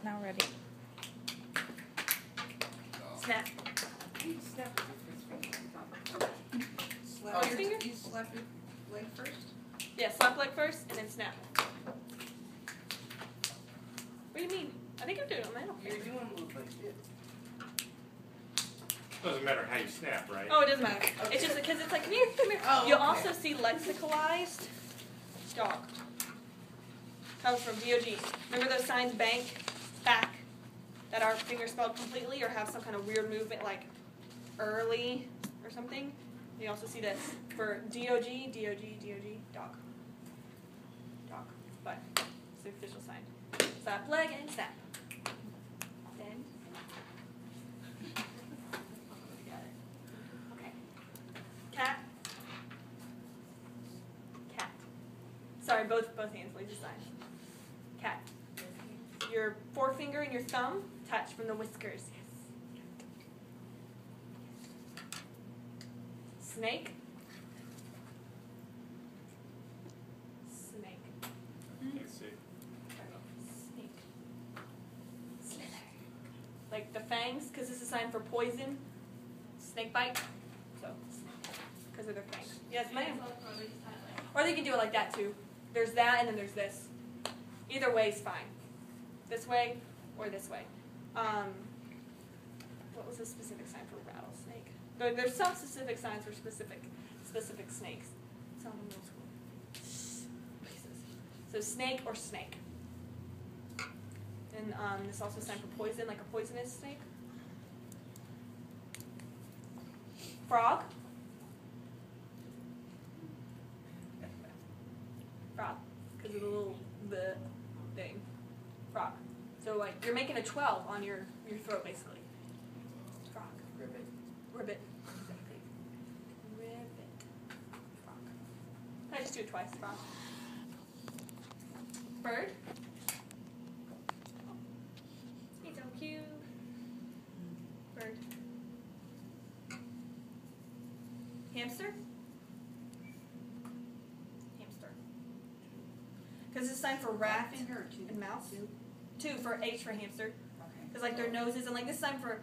Now ready. Snap. You snap Oh, your finger? You slap your leg first? Yeah, slap leg first and then snap. What do you mean? I think you're doing it on my own. You're doing a move like this. Doesn't matter how you snap, right? Oh, it doesn't matter. Okay. It's just because it's like, come here, come here. Oh, You'll okay. also see lexicalized dog. Comes from DOG. Remember those signs back that aren't finger spelled completely or have some kind of weird movement like early or something? You also see this for DOG, dog. Dog. But it's the official sign. Slap leg and snap. Then. Got it. Okay. Cat. Cat. Sorry, both hands, please, this sign. Cat. Your forefinger and your thumb touch from the whiskers. Yes. Snake. Snake. Let's see. Snake. Slither. Like the fangs, because this is a sign for poison. Snake bite. So, because of their fangs. Yes, ma'am. Or they can do it like that too. There's that, and then there's this. Either way is fine. This way or this way. What was the specific sign for rattlesnake? There's some specific signs for specific snakes. Some in middle school. So snake or snake. And this also a sign for poison, like a poisonous snake. Frog. Frog. Because of the little thing. Frog. So like you're making a 12 on your throat basically. Frog. Ribbit. Ribbit. Exactly. Ribbit. Frog. I just do it twice. Frog. Bird. He's so cute. Bird. Hamster. Hamster. Because it's a sign for rat Finger or two? and mouse. Two for H for hamster. Okay. Because like their noses and like this sign for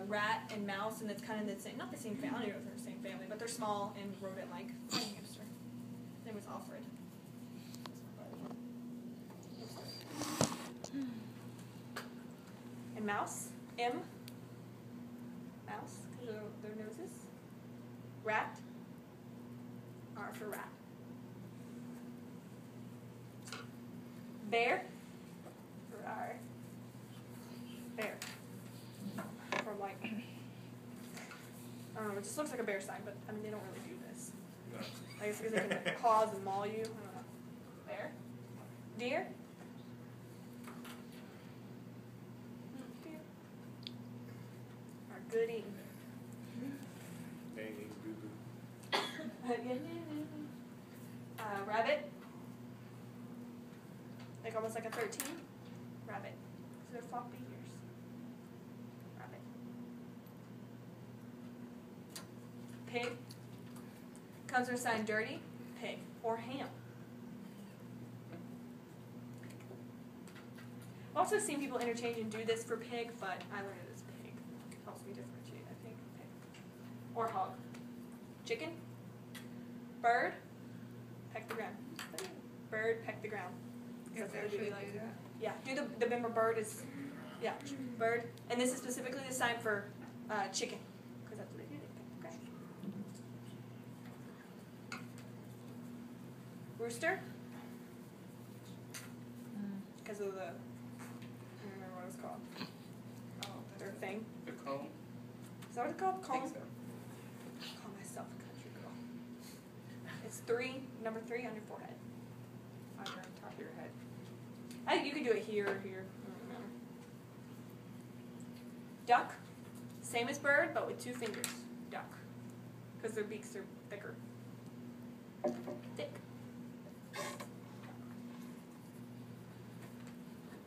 rat and mouse, and it's kind of the same, not the same family, I don't know if they're the same family, but they're small and rodent-like. Like hamster. His name was Alfred. And mouse, M. Mouse, because of their noses. Rat, R for rat. Bear, for R. Bear. From like, I don't know, it just looks like a bear sign, but I mean, they don't really do this. No. I guess because they can like, claws and maul you. I don't know. Bear. Deer. Deer. Our goodie. Banging, boo-boo. Rabbit. Like almost like a 13. Rabbit. So they're floppy ears. Rabbit. Pig. Comes from a sign dirty. Pig. Or ham. I've also seen people interchange and do this for pig, but I learned it as pig. It helps me differentiate, I think. Pig. Or hog. Chicken. Bird. Peck the ground. Bird, peck the ground. Yes, That's what they actually do, like, do that. yeah, do the remember bird is, yeah, bird. And this is specifically the sign for chicken. Because that's what they do. They peck the ground. Rooster. Because of the, I don't remember what it's called. Oh, their thing. The comb? Is that what it's called? I Comb? think so. Call myself a country girl. It's number 3 on your forehead. On your top of your head. I think you could do it here or here. I don't know. Duck. Same as bird, but with 2 fingers. Duck. Because their beaks are thicker. Thick.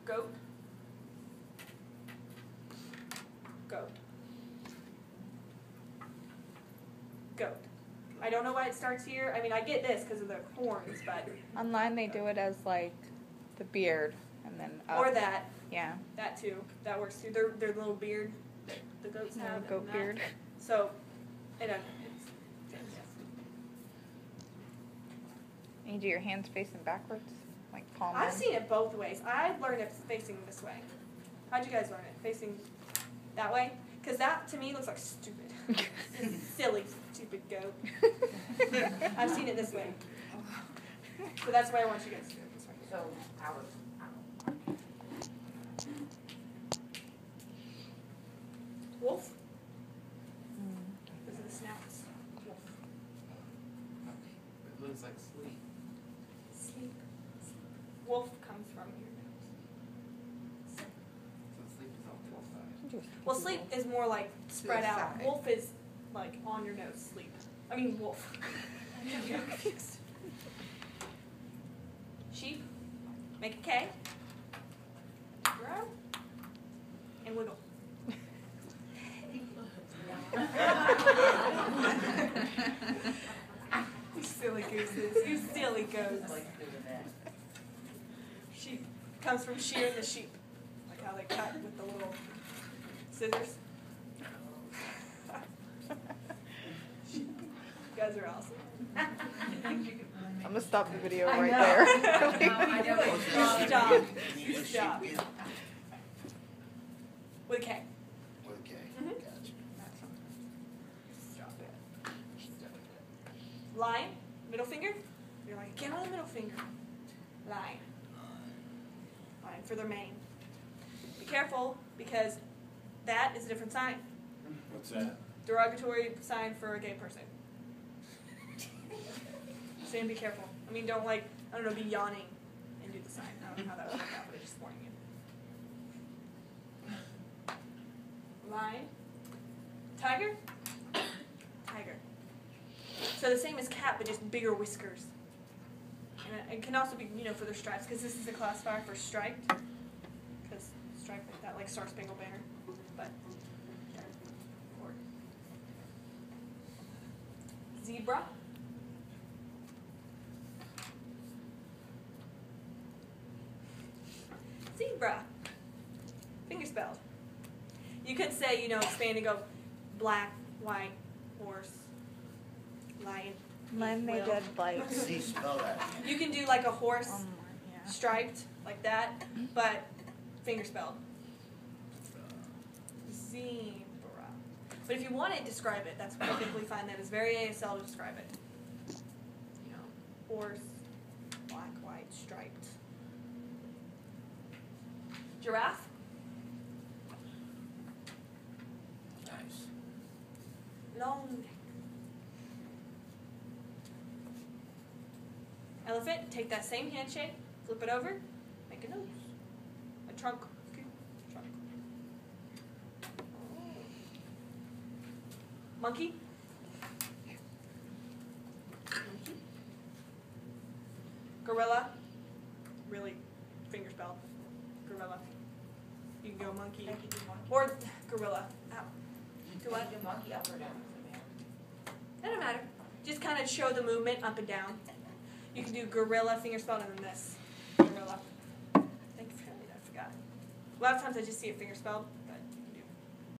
Goat. Goat. Goat. I don't know why it starts here. I mean, I get this because of the horns, but Online they do it as like the beard and then up. or that. Yeah. That too. That works too. Their little beard that the goats have. Goat and that. beard. So, it's fantastic. And you do your hands facing backwards, like palm. I've in. seen it both ways. I learned it facing this way. How'd you guys learn it? Facing that way? Because that to me looks like stupid. Silly, stupid goat. I've seen it this way. So that's why I want you guys to do it this way. So, ours. Wolf. Mm. Those are the snouts. Wolf. It looks like sleep. Sleep. Wolf comes from your nose. So sleep is on both sides. Well, sleep is more like spread the out. side. Wolf is like on your nose. Sleep. I mean wolf. I'm confused. Sheep. Make a K. Grow. And wiggle. You silly gooses. You silly goats. Sheep comes from shear the sheep. Like how they cut with the little scissors. You guys are awesome. I'm gonna stop the video I right know. there. I know it. Good job. Good job. With a K. With a K, Mhm. gotcha. Drop it. Lion, middle finger. You're like, get on the middle finger. Lion. Lion for their mane. Be careful because that is a different sign. What's that? Derogatory sign for a gay person. Saying be careful. I mean, don't like, I don't know, be yawning and do the sign. I don't know how that would work out, but it's just warning you. Lion. Tiger. Tiger. So the same as cat, but just bigger whiskers. And it can also be, for their stripes, because this is a classifier for striped. Because striped like that, like Star Spangled Banner. But, or zebra. Zebra. Finger spelled. You could say, expand and go black, white, horse, lion. Mine made whale. dead like. See, spell that. You can do like a horse Yeah. striped like that, but finger spelled. Zebra. But if you want to describe it, that's perfectly fine. That is very ASL to describe it. Horse, black, white, striped. Giraffe. Nice. Long neck. Elephant, take that same handshake, flip it over, make a nose. A trunk. Okay. Trunk. Monkey. Monkey. Gorilla. Really finger spelled. Gorilla. You can go monkey. Or gorilla. Ow. Do what? Monkey up or down? That don't matter. Just kind of show the movement up and down. You can do gorilla, finger spelled, and then this. Gorilla. Thank you for telling me that. I forgot. A lot of times I just see it finger spelled.